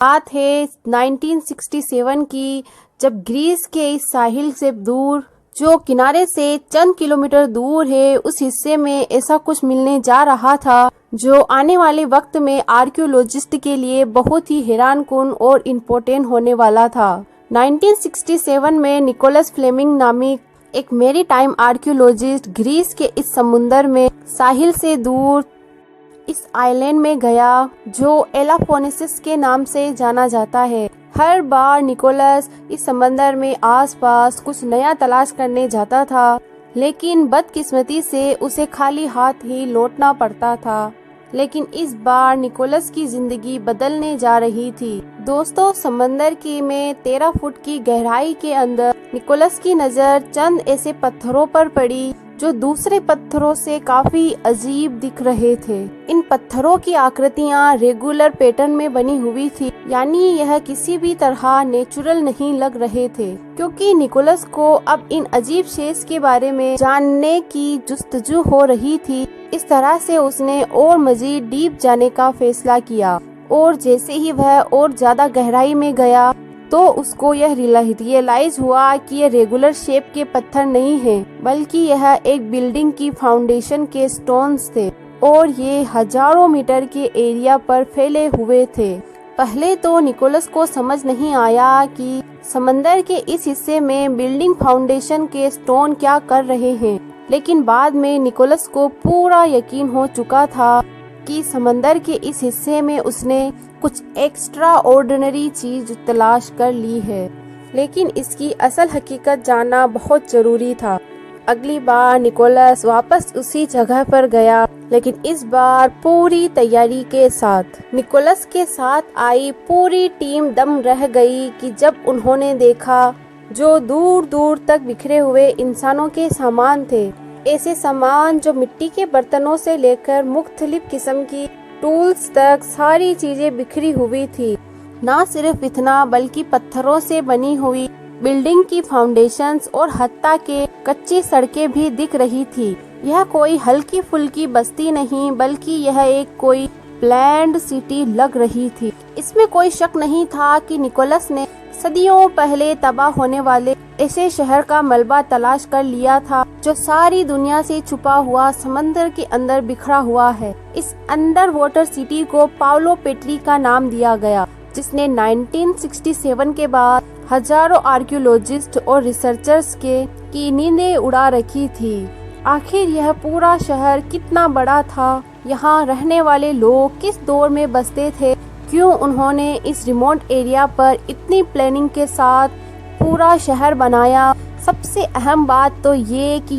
बात है 1967 की, जब ग्रीस के इस साहिल से दूर, जो किनारे से चंद किलोमीटर दूर है, उस हिस्से में ऐसा कुछ मिलने जा रहा था जो आने वाले वक्त में आर्कियोलॉजिस्ट के लिए बहुत ही हैरानकुन और इम्पोर्टेंट होने वाला था। 1967 में निकोलस फ्लेमिंग नामिक एक मैरीटाइम आर्कियोलॉजिस्ट ग्रीस के इस समुंदर में साहिल से दूर इस आइलैंड में गया जो एलाफोनेसिस के नाम से जाना जाता है। हर बार निकोलस इस समंदर में आसपास कुछ नया तलाश करने जाता था, लेकिन बदकिस्मती से उसे खाली हाथ ही लौटना पड़ता था। लेकिन इस बार निकोलस की जिंदगी बदलने जा रही थी। दोस्तों, समंदर की में 13 फुट की गहराई के अंदर निकोलस की नजर चंद ऐसे पत्थरों पर पड़ी जो दूसरे पत्थरों से काफी अजीब दिख रहे थे। इन पत्थरों की आकृतियां रेगुलर पैटर्न में बनी हुई थी, यानी यह किसी भी तरह नेचुरल नहीं लग रहे थे। क्योंकि निकोलस को अब इन अजीब शेष के बारे में जानने की जुस्तजू हो रही थी, इस तरह से उसने और मजीद डीप जाने का फैसला किया। और जैसे ही वह और ज्यादा गहराई में गया तो उसको यह रियलाइज हुआ कि यह रेगुलर शेप के पत्थर नहीं हैं, बल्कि यह एक बिल्डिंग की फाउंडेशन के स्टोन्स थे और ये हजारों मीटर के एरिया पर फैले हुए थे। पहले तो निकोलस को समझ नहीं आया कि समंदर के इस हिस्से में बिल्डिंग फाउंडेशन के स्टोन क्या कर रहे हैं, लेकिन बाद में निकोलस को पूरा यकीन हो चुका था कि समंदर के इस हिस्से में उसने कुछ एक्स्ट्रा ऑर्डिनरी चीज तलाश कर ली है। लेकिन इसकी असल हकीकत जानना बहुत जरूरी था। अगली बार निकोलस वापस उसी जगह पर गया, लेकिन इस बार पूरी तैयारी के साथ। निकोलस के साथ आई पूरी टीम दम रह गई कि जब उन्होंने देखा जो दूर दूर तक बिखरे हुए इंसानों के सामान थे। ऐसे सामान जो मिट्टी के बर्तनों से लेकर मुख्तलिफ किस्म की टूल्स तक सारी चीजें बिखरी हुई थी। ना सिर्फ इतना, बल्कि पत्थरों से बनी हुई बिल्डिंग की फाउंडेशंस और हत्ता के कच्ची सड़कें भी दिख रही थी। यह कोई हल्की फुल्की बस्ती नहीं, बल्कि यह एक कोई प्लैन्ड सिटी लग रही थी। इसमें कोई शक नहीं था कि निकोलस ने सदियों पहले तबाह होने वाले ऐसे शहर का मलबा तलाश कर लिया था जो सारी दुनिया से छुपा हुआ समंदर के अंदर बिखरा हुआ है। इस अंडर वाटर सिटी को पाओलो पेट्री का नाम दिया गया, जिसने 1967 के बाद हजारों आर्कियोलॉजिस्ट और रिसर्चर्स की नींदें उड़ा रखी थी। आखिर यह पूरा शहर कितना बड़ा था, यहाँ रहने वाले लोग किस दौर में बसते थे, क्यों उन्होंने इस रिमोट एरिया पर इतनी प्लानिंग के साथ पूरा शहर बनाया। सबसे अहम बात तो ये कि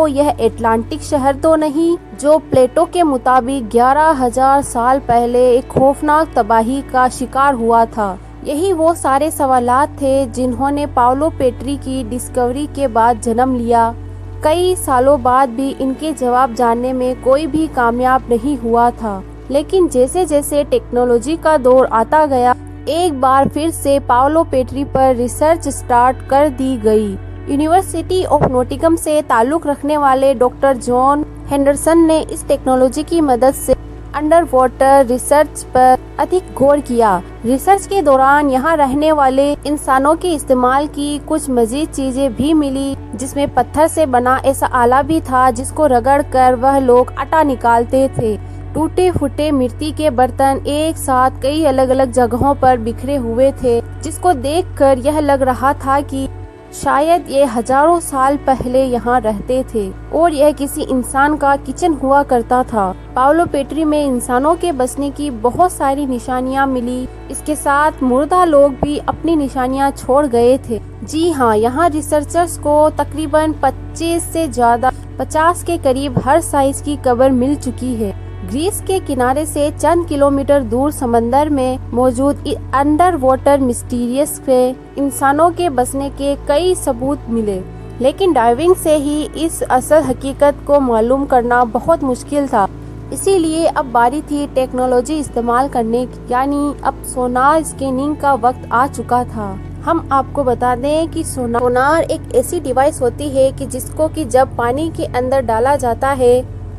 यह एटलांटिक शहर तो नहीं जो प्लेटो के मुताबिक 11,000 साल पहले एक खौफनाक तबाही का शिकार हुआ था। यही वो सारे सवालात थे जिन्होंने पाओलो पेट्री की डिस्कवरी के बाद जन्म लिया। कई सालों बाद भी इनके जवाब जानने में कोई भी कामयाब नहीं हुआ था। लेकिन जैसे जैसे टेक्नोलॉजी का दौर आता गया, एक बार फिर से पाओलो पेट्री पर रिसर्च स्टार्ट कर दी गई। यूनिवर्सिटी ऑफ नोटिंघम से ताल्लुक रखने वाले डॉक्टर जॉन हेंडरसन ने इस टेक्नोलॉजी की मदद से अंडर वाटर रिसर्च पर अधिक गौर किया। रिसर्च के दौरान यहाँ रहने वाले इंसानों के इस्तेमाल की कुछ मजीद चीजें भी मिली, जिसमें पत्थर से बना ऐसा आला भी था जिसको रगड़ कर वह लोग आटा निकालते थे। टूटे फूटे मिट्टी के बर्तन एक साथ कई अलग अलग जगहों पर बिखरे हुए थे, जिसको देखकर यह लग रहा था कि शायद ये हजारों साल पहले यहाँ रहते थे और यह किसी इंसान का किचन हुआ करता था। पाओलो पेट्री में इंसानों के बसने की बहुत सारी निशानियाँ मिली। इसके साथ मुर्दा लोग भी अपनी निशानियाँ छोड़ गए थे। जी हाँ, यहाँ रिसर्चर्स को तकरीबन 25 से ज्यादा 50 के करीब हर साइज की कब्र मिल चुकी है। ग्रीस के किनारे से चंद किलोमीटर दूर समंदर में मौजूद अंडर वाटर मिस्टीरियस पे इंसानों के बसने के कई सबूत मिले, लेकिन डाइविंग से ही इस असल हकीकत को मालूम करना बहुत मुश्किल था। इसीलिए अब बारी थी टेक्नोलॉजी इस्तेमाल करने की, यानी अब सोनार स्कैनिंग का वक्त आ चुका था। हम आपको बता दें कि सोनार एक ऐसी डिवाइस होती है कि जिसको कि जब पानी के अंदर डाला जाता है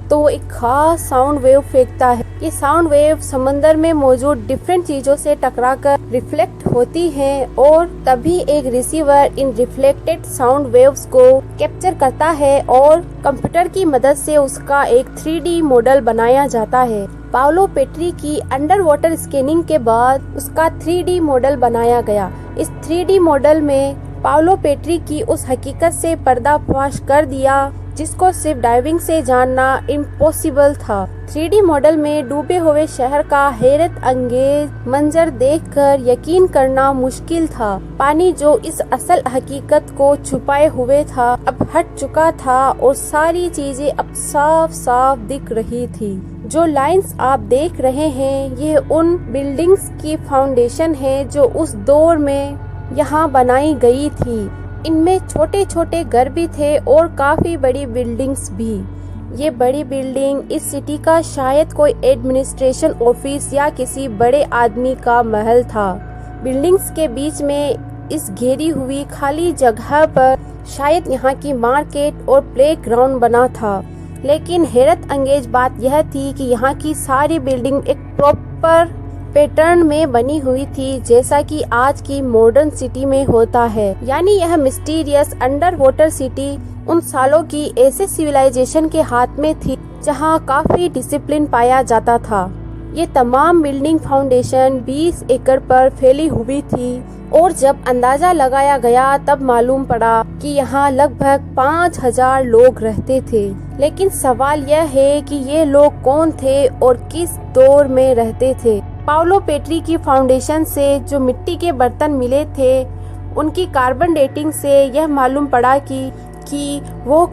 तो एक खास साउंड वेव फेंकता है ये साउंड वेव समंदर में मौजूद डिफरेंट चीजों से टकराकर रिफ्लेक्ट होती हैं और तभी एक रिसीवर इन रिफ्लेक्टेड साउंड वेव्स को कैप्चर करता है और कंप्यूटर की मदद से उसका एक 3D मॉडल बनाया जाता है। पाउलो पेट्री की अंडर वाटर स्कैनिंग के बाद उसका 3D मॉडल बनाया गया। इस 3D मॉडल में पाउलो पेट्री की उस हकीकत से पर्दाफाश कर दिया जिसको सिर्फ डाइविंग से जानना इम्पॉसिबल था। 3D मॉडल में डूबे हुए शहर का हैरत अंगेज मंजर देखकर यकीन करना मुश्किल था। पानी जो इस असल हकीकत को छुपाए हुए था अब हट चुका था और सारी चीजें अब साफ साफ दिख रही थी। जो लाइंस आप देख रहे हैं ये उन बिल्डिंग्स की फाउंडेशन है जो उस दौर में यहाँ बनाई गई थी। इनमें छोटे छोटे घर भी थे और काफी बड़ी बिल्डिंग्स भी। ये बड़ी बिल्डिंग इस सिटी का शायद कोई एडमिनिस्ट्रेशन ऑफिस या किसी बड़े आदमी का महल था। बिल्डिंग्स के बीच में इस घेरी हुई खाली जगह पर शायद यहाँ की मार्केट और प्लेग्राउंड बना था। लेकिन हैरत अंगेज बात यह थी कि यहाँ की सारी बिल्डिंग एक प्रॉपर पैटर्न में बनी हुई थी जैसा कि आज की मॉडर्न सिटी में होता है। यानी यह मिस्टीरियस अंडर वाटर सिटी उन सालों की ऐसे सिविलाइजेशन के हाथ में थी जहां काफी डिसिप्लिन पाया जाता था। ये तमाम बिल्डिंग फाउंडेशन 20 एकड़ पर फैली हुई थी और जब अंदाजा लगाया गया तब मालूम पड़ा कि यहाँ लगभग 5000 लोग रहते थे। लेकिन सवाल यह है कि ये लोग कौन थे और किस दौर में रहते थे। पाउलो पेट्री की फाउंडेशन से जो मिट्टी के बर्तन मिले थे उनकी कार्बन डेटिंग से यह मालूम पड़ा कि वो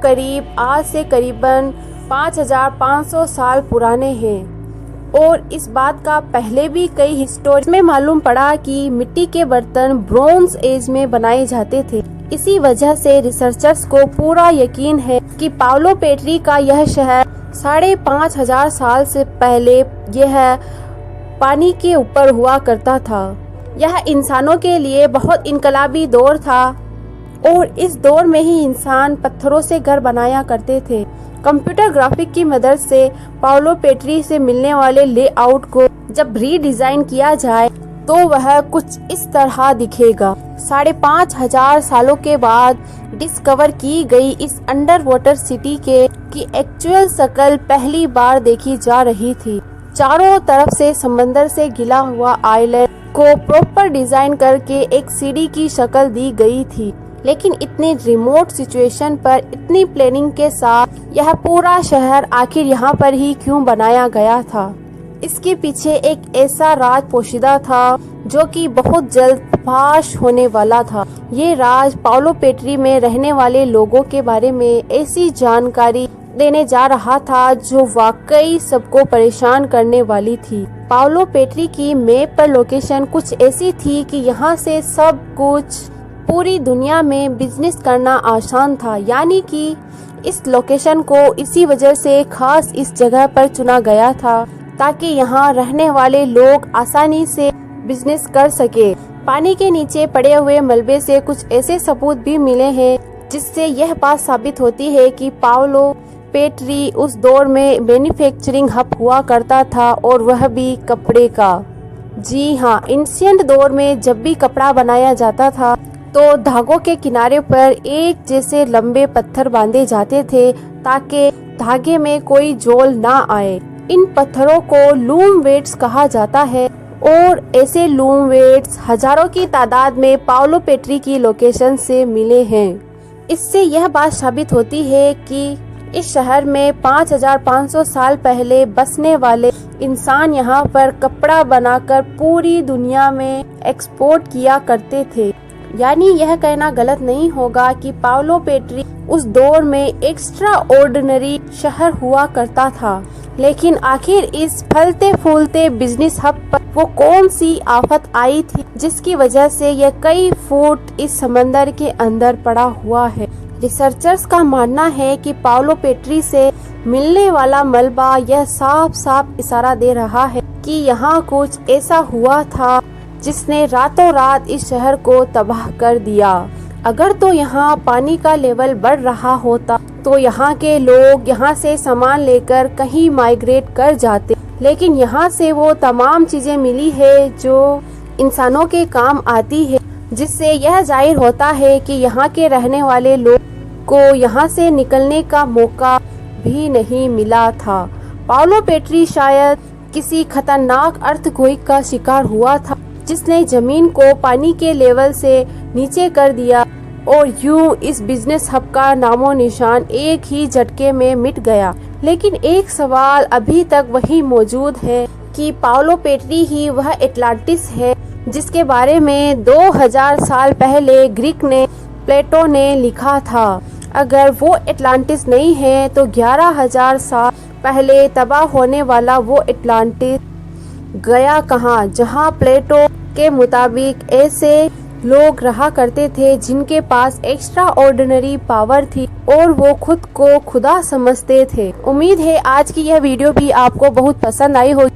आज से करीबन 5500 साल पुराने हैं। और इस बात का पहले भी कई हिस्टोरी में मालूम पड़ा कि मिट्टी के बर्तन ब्रोंज एज में बनाए जाते थे। इसी वजह से रिसर्चर्स को पूरा यकीन है कि पाउलो पेट्री का यह शहर 5500 साल से पहले यह पानी के ऊपर हुआ करता था। यह इंसानों के लिए बहुत इनकलाबी दौर था और इस दौर में ही इंसान पत्थरों से घर बनाया करते थे। कंप्यूटर ग्राफिक की मदद से पाउलो पेट्री से मिलने वाले लेआउट को जब रीडिजाइन किया जाए तो वह कुछ इस तरह दिखेगा। 5500 सालों के बाद डिस्कवर की गई इस अंडर वाटर सिटी की एक्चुअल शक्ल पहली बार देखी जा रही थी। चारों तरफ से समंदर से घिरा हुआ आइलैंड को प्रॉपर डिजाइन करके एक सीढ़ी की शक्ल दी गई थी। लेकिन इतने रिमोट सिचुएशन पर इतनी प्लानिंग के साथ यह पूरा शहर आखिर यहाँ पर ही क्यों बनाया गया था? इसके पीछे एक ऐसा राज पोशीदा था जो कि बहुत जल्द फाश होने वाला था। ये राज पाउलो पेट्री में रहने वाले लोगों के बारे में ऐसी जानकारी देने जा रहा था जो वाकई सबको परेशान करने वाली थी। पाउलो पेट्री की मैप पर लोकेशन कुछ ऐसी थी कि यहाँ से सब कुछ पूरी दुनिया में बिजनेस करना आसान था। यानी कि इस लोकेशन को इसी वजह से खास इस जगह पर चुना गया था ताकि यहाँ रहने वाले लोग आसानी से बिजनेस कर सके। पानी के नीचे पड़े हुए मलबे से कुछ ऐसे सबूत भी मिले हैं जिससे यह बात साबित होती है कि पाउलो पेट्री उस दौर में मैन्युफैक्चरिंग हब हुआ करता था और वह भी कपड़े का। जी हाँ, एंशिएंट दौर में जब भी कपड़ा बनाया जाता था तो धागों के किनारे पर एक जैसे लंबे पत्थर बांधे जाते थे ताकि धागे में कोई जोल ना आए। इन पत्थरों को लूम वेट्स कहा जाता है और ऐसे लूम वेट्स हजारों की तादाद में पाउलो पेट्री की लोकेशन से मिले हैं। इससे यह बात साबित होती है कि इस शहर में 5500 साल पहले बसने वाले इंसान यहाँ पर कपड़ा बनाकर पूरी दुनिया में एक्सपोर्ट किया करते थे। यानी यह कहना गलत नहीं होगा कि पाउलो पेट्री उस दौर में एक्स्ट्रा ऑर्डिनरी शहर हुआ करता था। लेकिन आखिर इस फलते फूलते बिजनेस हब पर वो कौन सी आफत आई थी जिसकी वजह से यह कई फुट इस समंदर के अंदर पड़ा हुआ है? रिसर्चर्स का मानना है कि पाउलो पेट्री से मिलने वाला मलबा यह साफ साफ इशारा दे रहा है कि यहाँ कुछ ऐसा हुआ था जिसने रातों रात इस शहर को तबाह कर दिया। अगर तो यहाँ पानी का लेवल बढ़ रहा होता तो यहाँ के लोग यहाँ से सामान लेकर कहीं माइग्रेट कर जाते। लेकिन यहाँ से वो तमाम चीजें मिली है जो इंसानों के काम आती है, जिससे यह जाहिर होता है कि यहाँ के रहने वाले लोग को यहाँ से निकलने का मौका भी नहीं मिला था। पाओलो पेट्री शायद किसी खतरनाक अर्थक्वेक का शिकार हुआ था, जिसने जमीन को पानी के लेवल से नीचे कर दिया और यूं इस बिजनेस हब का नामो निशान एक ही झटके में मिट गया। लेकिन एक सवाल अभी तक वही मौजूद है कि पाओलो पेट्री ही वह एटलांटिस है जिसके बारे में 2000 साल पहले ग्रीक ने प्लेटो ने लिखा था। अगर वो एटलांटिस नहीं है तो 11,000 साल पहले तबाह होने वाला वो एटलांटिस गया कहाँ, जहाँ प्लेटो के मुताबिक ऐसे लोग रहा करते थे जिनके पास एक्स्ट्रा ऑर्डिनरी पावर थी और वो खुद को खुदा समझते थे। उम्मीद है आज की यह वीडियो भी आपको बहुत पसंद आई होगी।